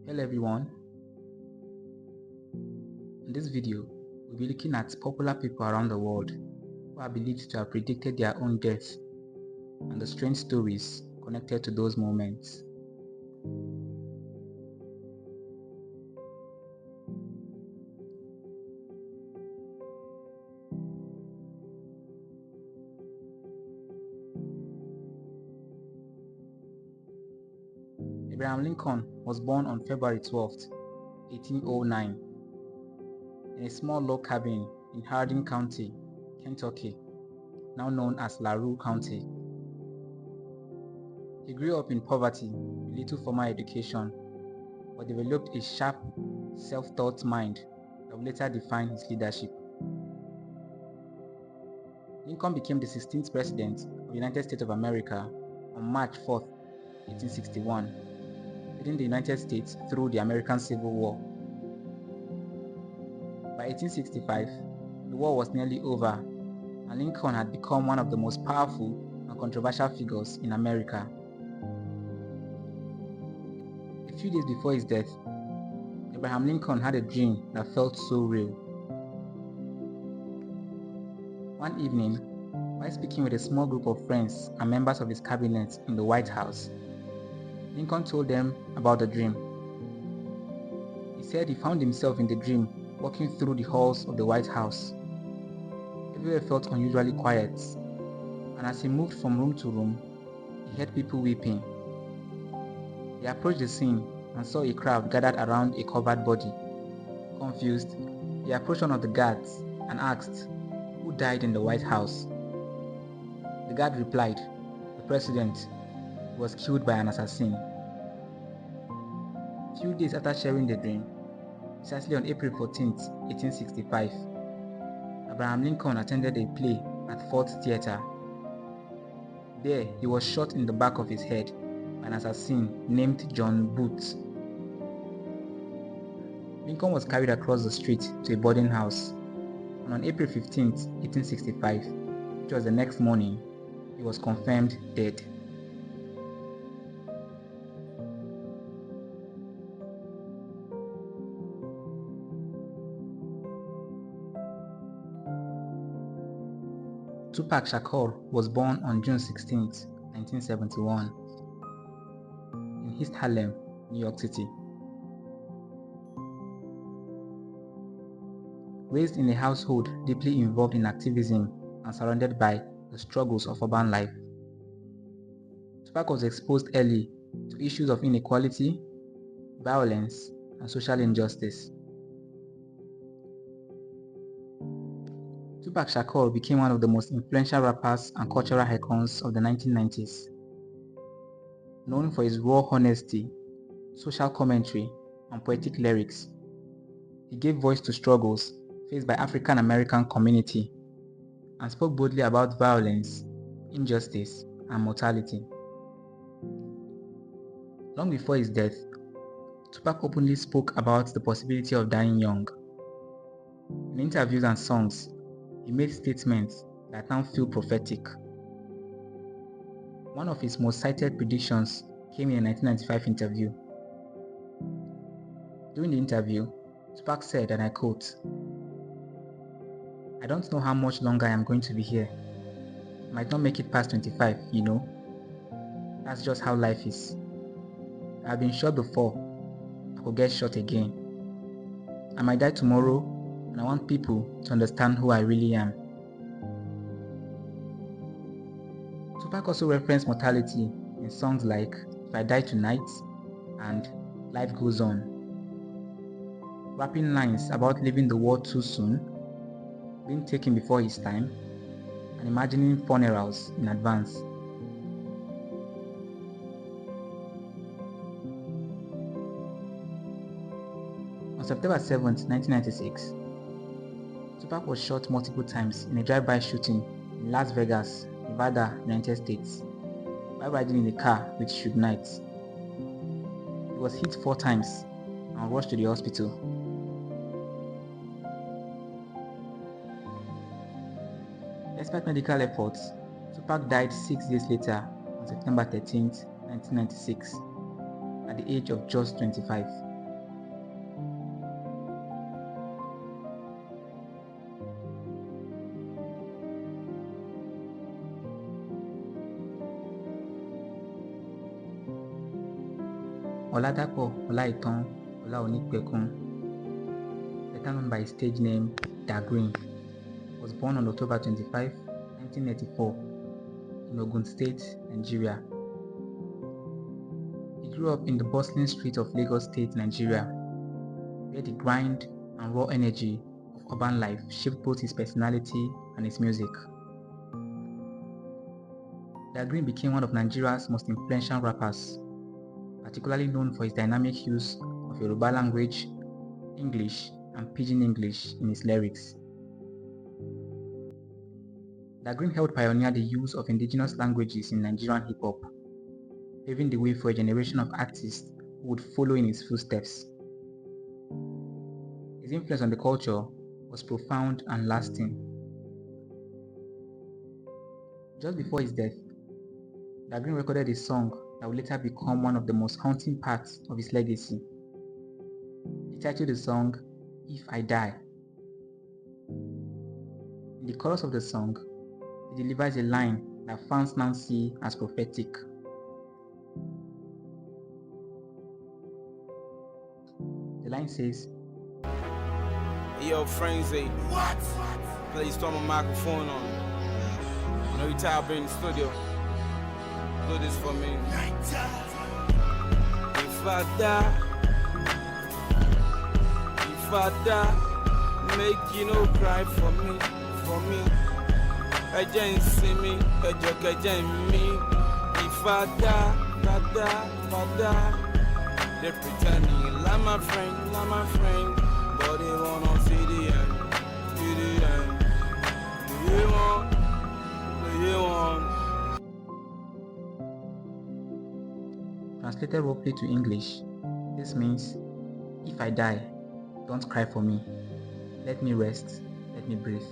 Hello everyone, in this video we'll be looking at popular people around the world who are believed to have predicted their own deaths and the strange stories connected to those moments. Abraham Lincoln was born on February 12th, 1809 in a small log cabin in Hardin County, Kentucky, now known as LaRue County. He grew up in poverty with little formal education, but developed a sharp, self-taught mind that would later define his leadership. Lincoln became the 16th President of the United States of America on March 4, 1861, leading the United States through the American Civil War. By 1865, the war was nearly over, and Lincoln had become one of the most powerful and controversial figures in America. A few days before his death, Abraham Lincoln had a dream that felt so real. One evening, while speaking with a small group of friends and members of his cabinet in the White House, Lincoln told them about the dream. He said he found himself in the dream walking through the halls of the White House. Everywhere felt unusually quiet, and as he moved from room to room, he heard people weeping. He approached the scene and saw a crowd gathered around a covered body. Confused, he approached one of the guards and asked, "Who died in the White House?" The guard replied, "The president was killed by an assassin." A few days after sharing the dream, precisely on April 14, 1865, Abraham Lincoln attended a play at Ford's Theater. There, he was shot in the back of his head by an assassin named John Booth. Lincoln was carried across the street to a boarding house, and on April 15, 1865, which was the next morning, he was confirmed dead. Tupac Shakur was born on June 16, 1971, in East Harlem, New York City. Raised in a household deeply involved in activism and surrounded by the struggles of urban life, Tupac was exposed early to issues of inequality, violence, and social injustice. Tupac Shakur became one of the most influential rappers and cultural icons of the 1990s. Known for his raw honesty, social commentary, and poetic lyrics, he gave voice to struggles faced by African American community and spoke boldly about violence, injustice, and mortality. Long before his death, Tupac openly spoke about the possibility of dying young. In interviews and songs, he made statements that now feel prophetic. One of his most cited predictions came in a 1995 interview. During the interview, Tupac said, and I quote, "I don't know how much longer I am going to be here. I might not make it past 25, you know. That's just how life is. I've been shot before. I could get shot again. I might die tomorrow, and I want people to understand who I really am." Tupac also referenced mortality in songs like "If I Die Tonight" and "Life Goes On," rapping lines about leaving the world too soon, being taken before his time, and imagining funerals in advance. On September 7, 1996, Tupac was shot multiple times in a drive-by shooting in Las Vegas, Nevada, United States, while riding in a car with Suge Knight. He was hit 4 times and rushed to the hospital. Despite medical efforts, Tupac died 6 days later on September 13, 1996, at the age of just 25. Oladapo Olaitan Olaonipekun, better known by his stage name Da Green, was born on October 25, 1984 in Ogun State, Nigeria. He grew up in the bustling streets of Lagos State, Nigeria, where the grind and raw energy of urban life shaped both his personality and his music. Da Green became one of Nigeria's most influential rappers, particularly known for his dynamic use of Yoruba language, English, and Pidgin English in his lyrics. Da Green helped pioneer the use of indigenous languages in Nigerian hip-hop, paving the way for a generation of artists who would follow in his footsteps. His influence on the culture was profound and lasting. Just before his death, Da Green recorded a song that would later become one of the most haunting parts of his legacy. He titled the song, If I Die. In the chorus of the song, he delivers a line that fans now see as prophetic. The line says, Yo, Frenzy. What? Please turn my microphone on. I know you tired of being in the studio. Do this for me. If I die, make you no cry for me. Ẹjẹ́ ń sinmi, ẹjọ́ ń mí. If I die, they pretending like my friend, but they wanna see the end. Do you want? Translated roughly to English, this means, if I die, don't cry for me. Let me rest, let me breathe.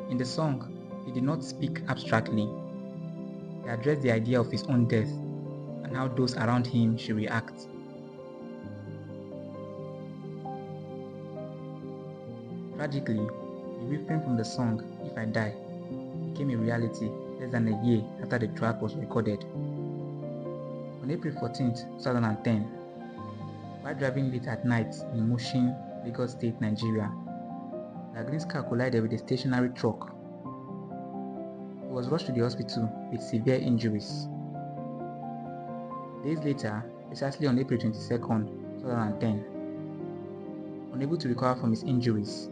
In the song, he did not speak abstractly. He addressed the idea of his own death and how those around him should react. Tragically, the refrain from the song, If I Die, became a reality less than a year after the track was recorded. On April 14, 2010, while driving late at night in Mushin, Lagos State, Nigeria, Da Green's car collided with a stationary truck. He was rushed to the hospital with severe injuries. Days later, precisely on April 22, 2010, unable to recover from his injuries,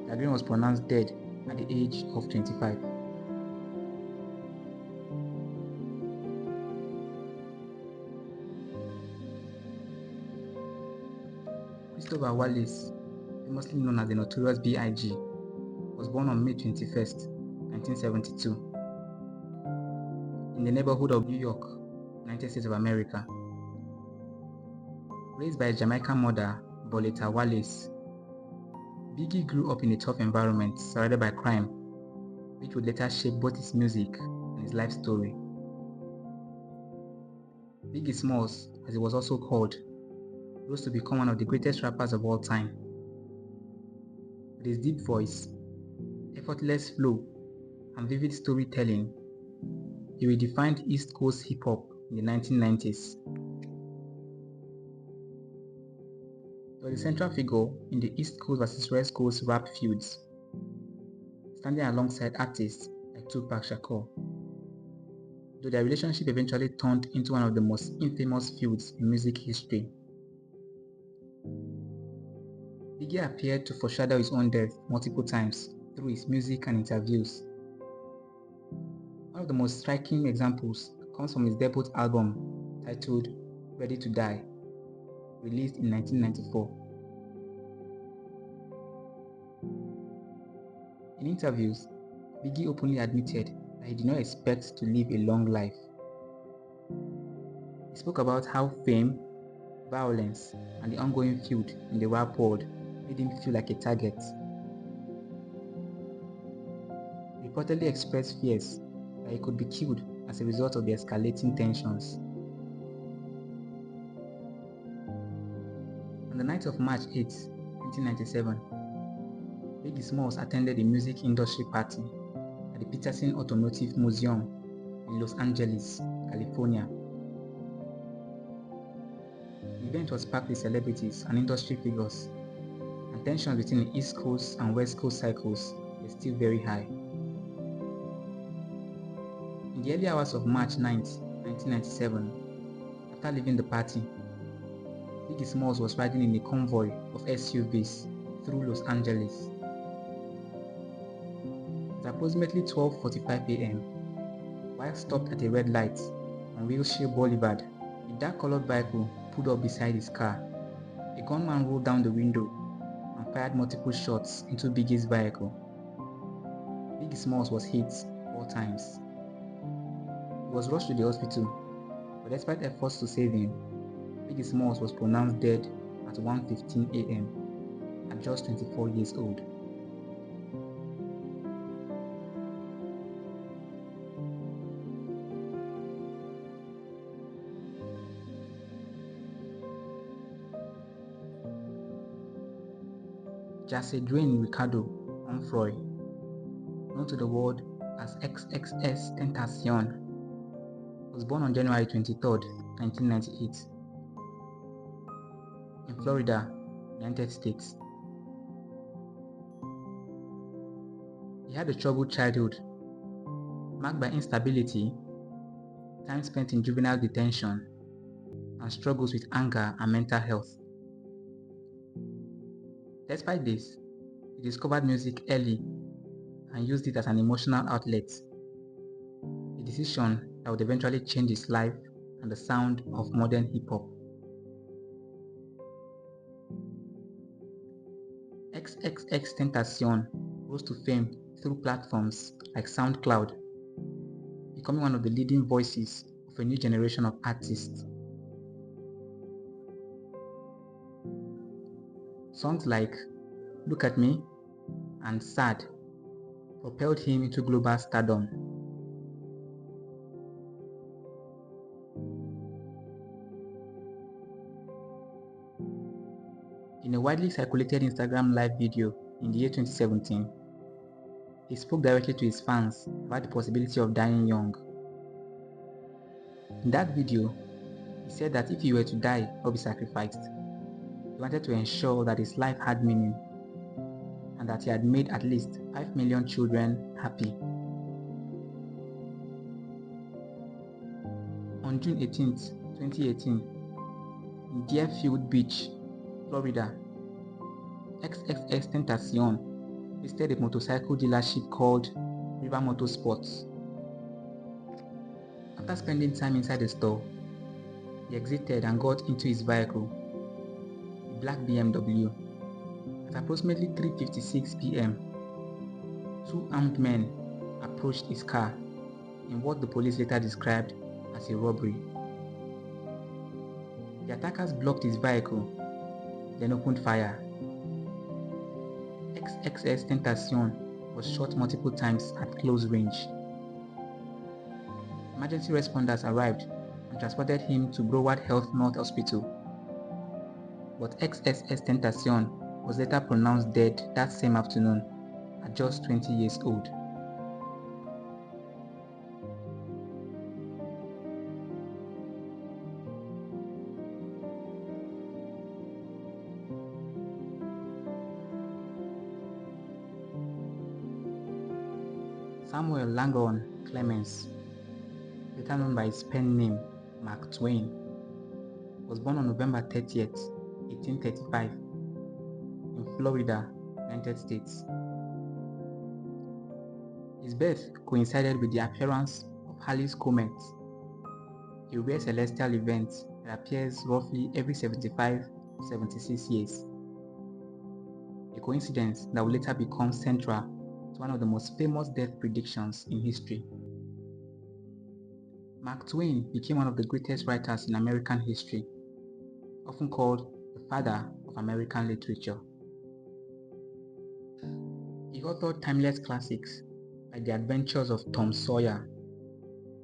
Da Green was pronounced dead at the age of 25. Christopher Wallace, famously known as the Notorious B.I.G., was born on May 21, 1972, in the neighborhood of New York, United States of America. Raised by a Jamaican mother, Boleta Wallace, Biggie grew up in a tough environment surrounded by crime, which would later shape both his music and his life story. Biggie Smalls, as he was also called, rose to become one of the greatest rappers of all time. With his deep voice, effortless flow, and vivid storytelling, he redefined East Coast hip-hop in the 1990s. He was a central figure in the East Coast versus West Coast rap feuds, standing alongside artists like Tupac Shakur, though their relationship eventually turned into one of the most infamous feuds in music history. Biggie appeared to foreshadow his own death multiple times through his music and interviews. One of the most striking examples comes from his debut album titled Ready to Die, released in 1994. In interviews, Biggie openly admitted that he did not expect to live a long life. He spoke about how fame, violence, and the ongoing feud in the rap world made him feel like a target. He reportedly expressed fears that he could be killed as a result of the escalating tensions. On the night of March 8, 1997, Biggie Smalls attended a music industry party at the Peterson Automotive Museum in Los Angeles, California. The event was packed with celebrities and industry figures, and tensions between the East Coast and West Coast cycles were still very high. In the early hours of March 9, 1997, after leaving the party, Biggie Smalls was riding in a convoy of SUVs through Los Angeles. At approximately 12:45 a.m., while stopped at a red light on Wilshire Boulevard, a dark-colored vehicle pulled up beside his car. A gunman rolled down the window and fired multiple shots into Biggie's vehicle. Biggie Smalls was hit 4 times. He was rushed to the hospital, but despite efforts to save him, Biggie Smalls was pronounced dead at 1:15 a.m. at just 24 years old. Jesse Dwayne Ricardo Onfroy, known to the world as XXS Tentacion, was born on January 23, 1998, in Florida, United States. He had a troubled childhood, marked by instability, time spent in juvenile detention, and struggles with anger and mental health. Despite this, he discovered music early and used it as an emotional outlet, a decision that would eventually change his life and the sound of modern hip-hop. XXXTentacion rose to fame through platforms like SoundCloud, becoming one of the leading voices of a new generation of artists. Songs like Look at Me and Sad propelled him into global stardom. In a widely circulated Instagram live video in the year 2017, he spoke directly to his fans about the possibility of dying young. In that video, he said that if he were to die or be sacrificed, he wanted to ensure that his life had meaning and that he had made at least 5 million children happy. On June 18, 2018, in Deerfield Beach, Florida, XXXTentacion visited a motorcycle dealership called River Motorsports. After spending time inside the store, he exited and got into his vehicle, a black BMW. At approximately 3:56 p.m., 2 armed men approached his car in what the police later described as a robbery. The attackers blocked his vehicle, then opened fire. XXXTentacion was shot multiple times at close range. Emergency responders arrived and transported him to Broward Health North Hospital, but XXXTentacion was later pronounced dead that same afternoon at just 20 years old. Samuel Langhorne Clemens, later known by his pen name Mark Twain, was born on November 30, 1835, in Florida, United States. His birth coincided with the appearance of Halley's Comet, a rare celestial event that appears roughly every 75-76 years. A coincidence that would later become central to one of the most famous death predictions in history. Mark Twain became one of the greatest writers in American history, often called the father of American literature. He authored timeless classics like The Adventures of Tom Sawyer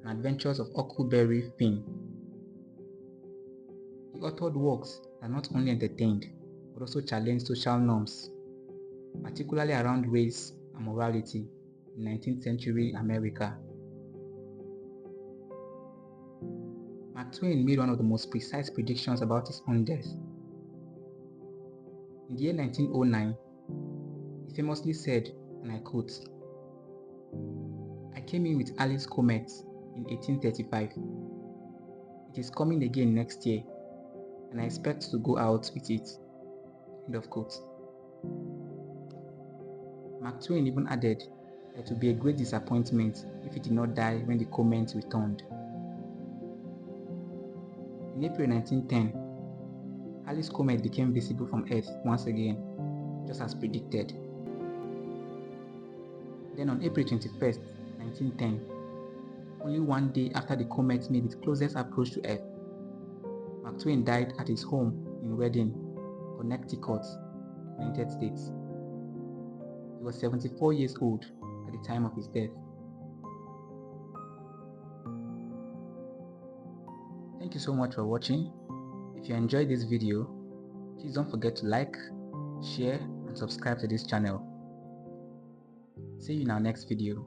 and Adventures of Huckleberry Finn. He authored works that not only entertained but also challenged social norms, particularly around race and morality in 19th century America. Mark Twain made one of the most precise predictions about his own death. In the year 1909, he famously said, and I quote, "I came in with Halley's Comet in 1835. It is coming again next year, and I expect to go out with it." End of quote. Mark Twain even added that it would be a great disappointment if he did not die when the comet returned. In April 1910, Halley's Comet became visible from Earth once again, just as predicted. Then on April 21st, 1910, only one day after the comet made its closest approach to Earth, Mark Twain died at his home in Redding, Connecticut, United States. He was 74 years old at the time of his death. Thank you so much for watching. If you enjoyed this video, please don't forget to like, share, and subscribe to this channel. See you in our next video.